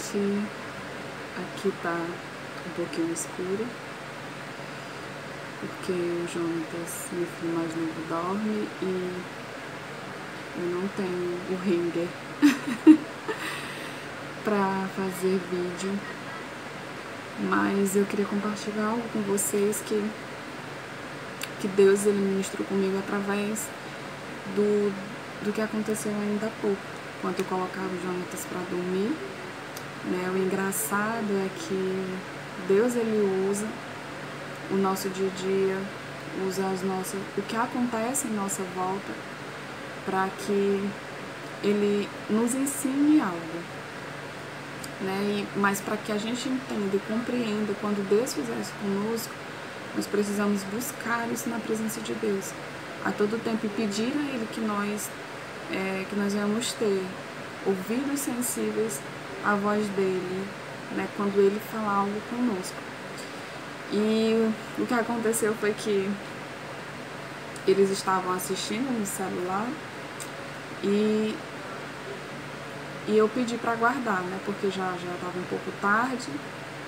noite. Aqui tá um pouquinho escuro, porque o Jonatas, meu filho mais novo, dorme e eu não tenho o ringer pra fazer vídeo. Mas eu queria compartilhar algo com vocês que Deus ele ministrou comigo através do que aconteceu ainda há pouco, quando eu colocava o Jonatas para dormir, né? O engraçado é que Deus ele usa o nosso dia a dia, usa o que acontece em nossa volta para que ele nos ensine algo, né? Mas para que a gente entenda e compreenda quando Deus fizer isso conosco, nós precisamos buscar isso na presença de Deus a todo tempo e pedir a Ele que nós venhamos ter ouvidos sensíveis à voz dEle, né, quando Ele falar algo conosco. E o que aconteceu foi que eles estavam assistindo no celular e eu pedi para guardar, né, porque já estava um pouco tarde,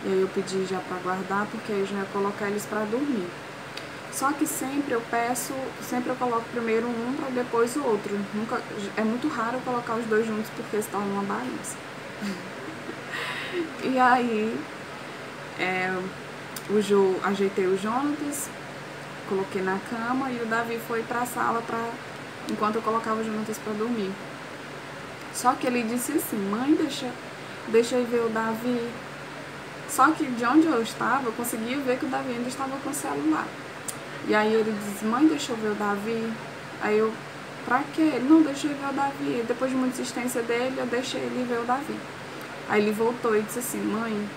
e aí eu pedi já para guardar, porque aí eu já ia colocar eles para dormir. Só que sempre eu coloco primeiro um para depois o outro. É muito raro eu colocar os dois juntos, porque se torna uma bagunça. E aí, ajeitei o Jonatas, coloquei na cama e o Davi foi para a sala enquanto eu colocava o Jonatas para dormir. Só que ele disse assim: mãe, deixa eu ver o Davi. Só que de onde eu estava, eu conseguia ver que o Davi ainda estava com o celular. E aí ele disse: mãe, deixa eu ver o Davi. Aí eu: pra quê? Ele: não, deixa eu ver o Davi. E depois de muita insistência dele, eu deixei ele ver o Davi. Aí ele voltou e disse assim: mãe,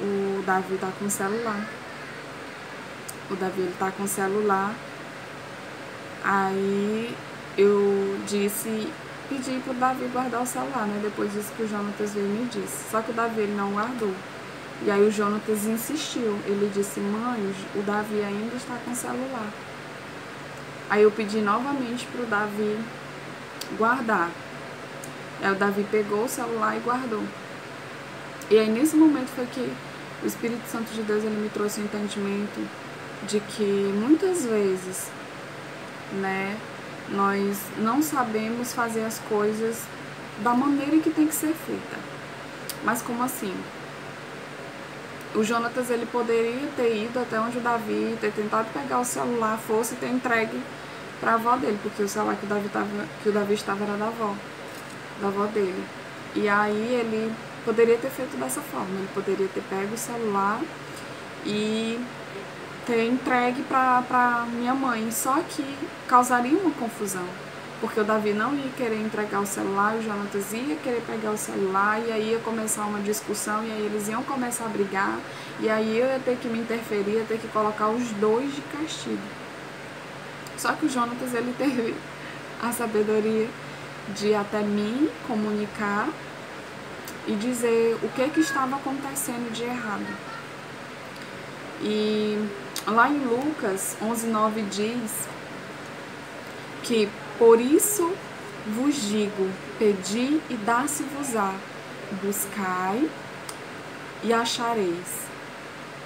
o Davi tá com o celular. O Davi, ele tá com o celular. Aí eu pedi pro Davi guardar o celular, né? Depois disso que o Jonatas veio e me disse. Só que o Davi, ele não guardou. E aí o Jonatas insistiu. Ele disse: mãe, o Davi ainda está com o celular. Aí eu pedi novamente pro Davi guardar. Aí o Davi pegou o celular e guardou. E aí nesse momento foi que o Espírito Santo de Deus ele me trouxe o entendimento de que muitas vezes, né, nós não sabemos fazer as coisas da maneira que tem que ser feita. Mas como assim? O Jonatas ele poderia ter ido até onde o Davi, ter tentado pegar o celular, fosse ter entregue para a avó dele, porque o celular que o Davi estava era da avó dele. E aí ele poderia ter feito dessa forma, ele poderia ter pego o celular e ter entregue para minha mãe, só que causaria uma confusão, porque o Davi não ia querer entregar o celular, o Jonatas ia querer pegar o celular, e aí ia começar uma discussão, e aí eles iam começar a brigar, e aí eu ia ter que me interferir, ia ter que colocar os dois de castigo. Só que o Jonatas, ele teve a sabedoria de até mim comunicar e dizer o que estava acontecendo de errado. E lá em Lucas 11:9 diz que por isso vos digo, pedi e dá-se-vos-á, buscai e achareis,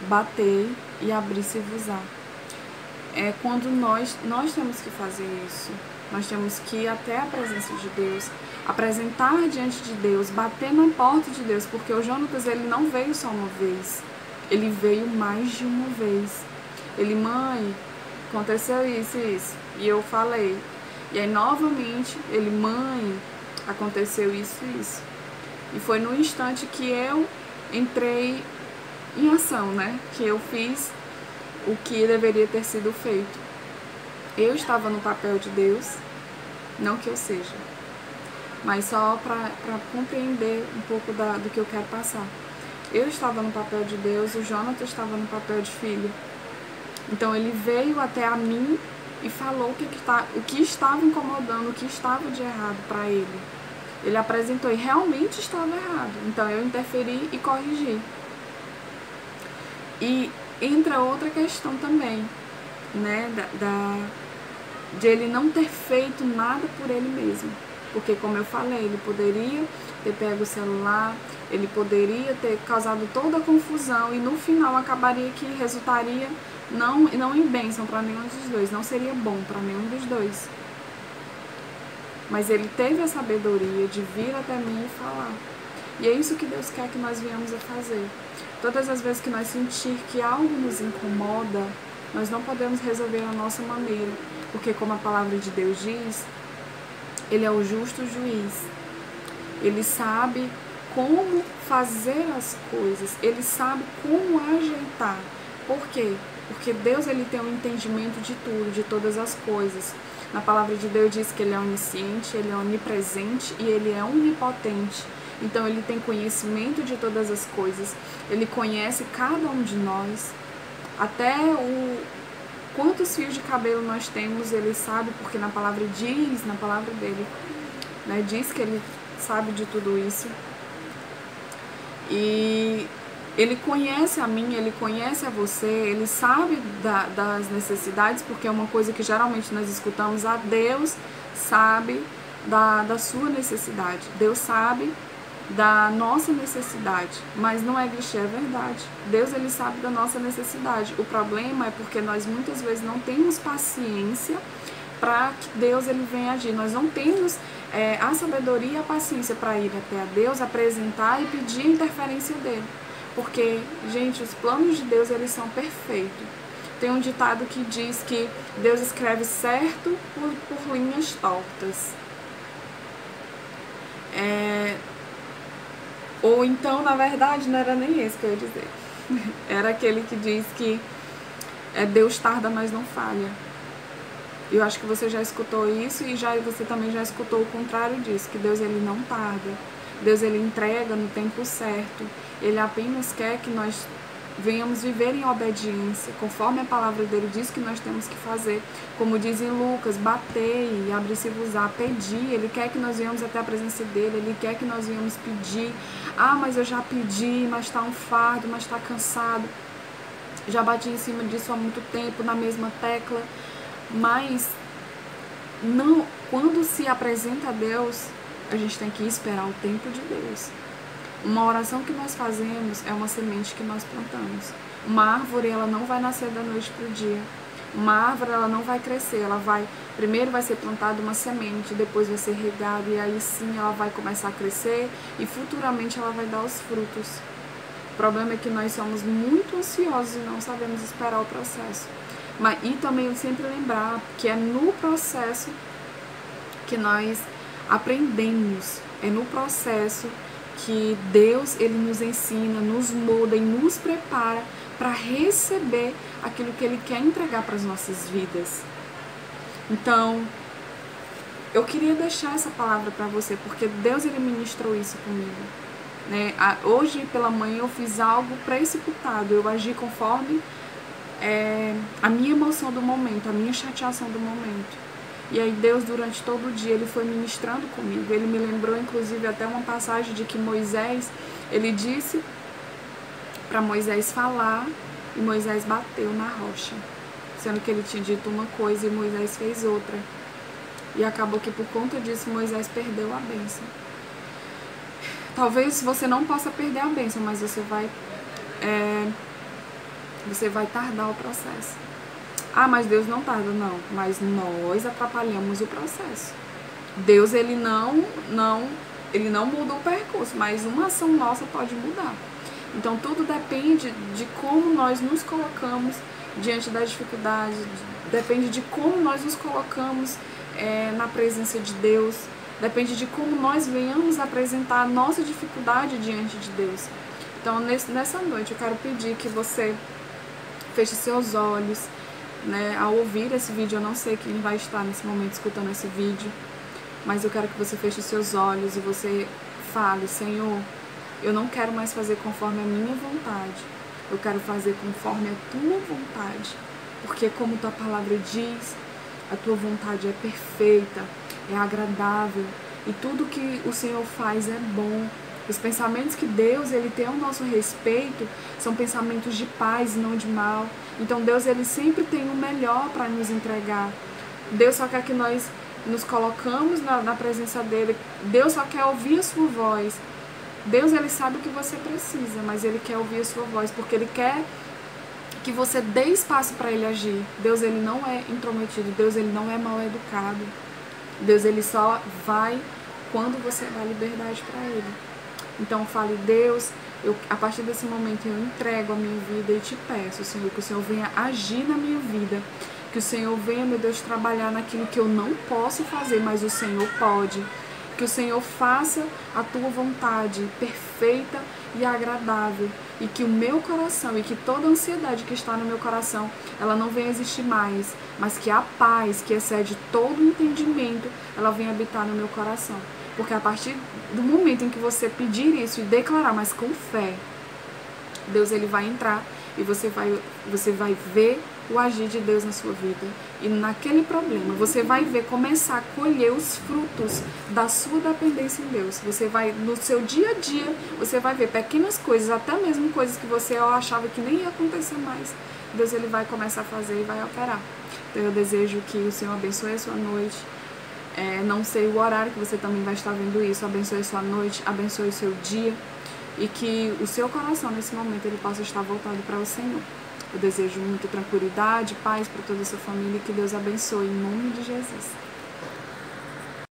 batei e abri-se-vos-á. É quando nós temos que fazer isso. Nós temos que ir até a presença de Deus, apresentar diante de Deus, bater na porta de Deus, porque o Jonatas ele não veio só uma vez, ele veio mais de uma vez. Ele: mãe, aconteceu isso e isso. E eu falei. E aí novamente ele: mãe, aconteceu isso e isso. E foi no instante que eu entrei em ação, né? Que eu fiz o que deveria ter sido feito. Eu estava no papel de Deus, não que eu seja, mas só para compreender um pouco do que eu quero passar. Eu estava no papel de Deus, o Jonatas estava no papel de filho. Então ele veio até a mim e falou o que estava incomodando, o que estava de errado para ele. Ele apresentou e realmente estava errado. Então eu interferi e corrigi. E entra outra questão também, né, de ele não ter feito nada por ele mesmo. Porque, como eu falei, ele poderia ter pego o celular, ele poderia ter causado toda a confusão e no final acabaria que resultaria não em bênção para nenhum dos dois, não seria bom para nenhum dos dois. Mas ele teve a sabedoria de vir até mim e falar. E é isso que Deus quer que nós venhamos a fazer. Todas as vezes que nós sentir que algo nos incomoda, nós não podemos resolver a nossa maneira. Porque, como a palavra de Deus diz, Ele é o justo juiz. Ele sabe como fazer as coisas. Ele sabe como ajeitar. Por quê? Porque Deus, ele tem um entendimento de tudo, de todas as coisas. Na palavra de Deus diz que ele é onisciente, ele é onipresente e ele é onipotente. Então ele tem conhecimento de todas as coisas. Ele conhece cada um de nós. Até quantos fios de cabelo nós temos, ele sabe, porque na palavra diz, na palavra dele, né, diz que ele sabe de tudo isso. E ele conhece a mim, ele conhece a você, ele sabe das necessidades, porque é uma coisa que geralmente nós escutamos, Deus sabe da sua necessidade, Deus sabe da nossa necessidade, mas não é clichê, é verdade. Deus, ele sabe da nossa necessidade. O problema é porque nós muitas vezes não temos paciência para que Deus, ele venha agir. Nós não temos a sabedoria e a paciência para ir até a Deus, apresentar e pedir a interferência dele. Porque, gente, os planos de Deus, eles são perfeitos. Tem um ditado que diz que Deus escreve certo por linhas tortas. Ou então, na verdade, não era nem esse que eu ia dizer. Era aquele que diz que Deus tarda, mas não falha. Eu acho que você já escutou isso e você também já escutou o contrário disso, que Deus, ele não tarda. Deus, ele entrega no tempo certo. Ele apenas quer que nós venhamos viver em obediência, conforme a palavra dele diz que nós temos que fazer. Como diz em Lucas, batei e abri-se-vos-á, pedir. Ele quer que nós venhamos até a presença dele, ele quer que nós venhamos pedir. Mas eu já pedi, mas está um fardo, mas está cansado. Já bati em cima disso há muito tempo, na mesma tecla. Mas não, quando se apresenta a Deus, a gente tem que esperar o tempo de Deus. Uma oração que nós fazemos é uma semente que nós plantamos. Uma árvore, ela não vai nascer da noite para o dia. Uma árvore, ela não vai crescer. Primeiro vai ser plantada uma semente, depois vai ser regada e aí sim ela vai começar a crescer e futuramente ela vai dar os frutos. O problema é que nós somos muito ansiosos e não sabemos esperar o processo. E também sempre lembrar que é no processo que nós aprendemos, é no processo que Deus, ele nos ensina, nos molda e nos prepara para receber aquilo que ele quer entregar para as nossas vidas. Então, eu queria deixar essa palavra para você, porque Deus, ele ministrou isso comigo, né? Hoje pela manhã eu fiz algo precipitado, eu agi conforme a minha emoção do momento, a minha chateação do momento. E aí Deus, durante todo o dia, ele foi ministrando comigo. Ele me lembrou, inclusive, até uma passagem de que Moisés, ele disse para Moisés falar e Moisés bateu na rocha, sendo que ele tinha dito uma coisa e Moisés fez outra. E acabou que por conta disso Moisés perdeu a bênção. Talvez você não possa perder a bênção, mas você vai tardar o processo. Mas Deus não tarda, não. Mas nós atrapalhamos o processo. Deus, ele não muda o percurso, mas uma ação nossa pode mudar. Então, tudo depende de como nós nos colocamos diante das dificuldades, depende de como nós nos colocamos na presença de Deus, depende de como nós venhamos apresentar a nossa dificuldade diante de Deus. Então, nessa noite, eu quero pedir que você feche seus olhos, né, ao ouvir esse vídeo. Eu não sei quem vai estar nesse momento escutando esse vídeo, mas eu quero que você feche seus olhos e você fale: Senhor, eu não quero mais fazer conforme a minha vontade, eu quero fazer conforme a tua vontade, porque como tua palavra diz, a tua vontade é perfeita, é agradável, e tudo que o Senhor faz é bom. Os pensamentos que Deus, ele tem ao nosso respeito são pensamentos de paz e não de mal. Então Deus, ele sempre tem o melhor para nos entregar. Deus só quer que nós nos colocamos na presença dele. Deus só quer ouvir a sua voz. Deus, ele sabe o que você precisa, mas ele quer ouvir a sua voz, porque ele quer que você dê espaço para ele agir. Deus, ele não é intrometido. Deus, ele não é mal educado. Deus, ele só vai quando você dá liberdade para ele. Então fale: Deus, a partir desse momento eu entrego a minha vida e te peço, Senhor, que o Senhor venha agir na minha vida, que o Senhor venha, meu Deus, trabalhar naquilo que eu não posso fazer, mas o Senhor pode. Que o Senhor faça a tua vontade perfeita e agradável, e que o meu coração e que toda a ansiedade que está no meu coração, ela não venha existir mais, mas que a paz que excede todo o entendimento, ela venha habitar no meu coração. Porque a partir do momento em que você pedir isso e declarar, mas com fé, Deus, ele vai entrar e você vai ver o agir de Deus na sua vida. E naquele problema, você vai ver, começar a colher os frutos da sua dependência em Deus. Você vai, no seu dia a dia, você vai ver pequenas coisas, até mesmo coisas que você achava que nem ia acontecer mais. Deus, ele vai começar a fazer e vai operar. Então eu desejo que o Senhor abençoe a sua noite. Não sei o horário que você também vai estar vendo isso. Abençoe a sua noite, abençoe o seu dia. E que o seu coração, nesse momento, ele possa estar voltado para o Senhor. Eu desejo muita tranquilidade, paz para toda a sua família e que Deus abençoe em nome de Jesus.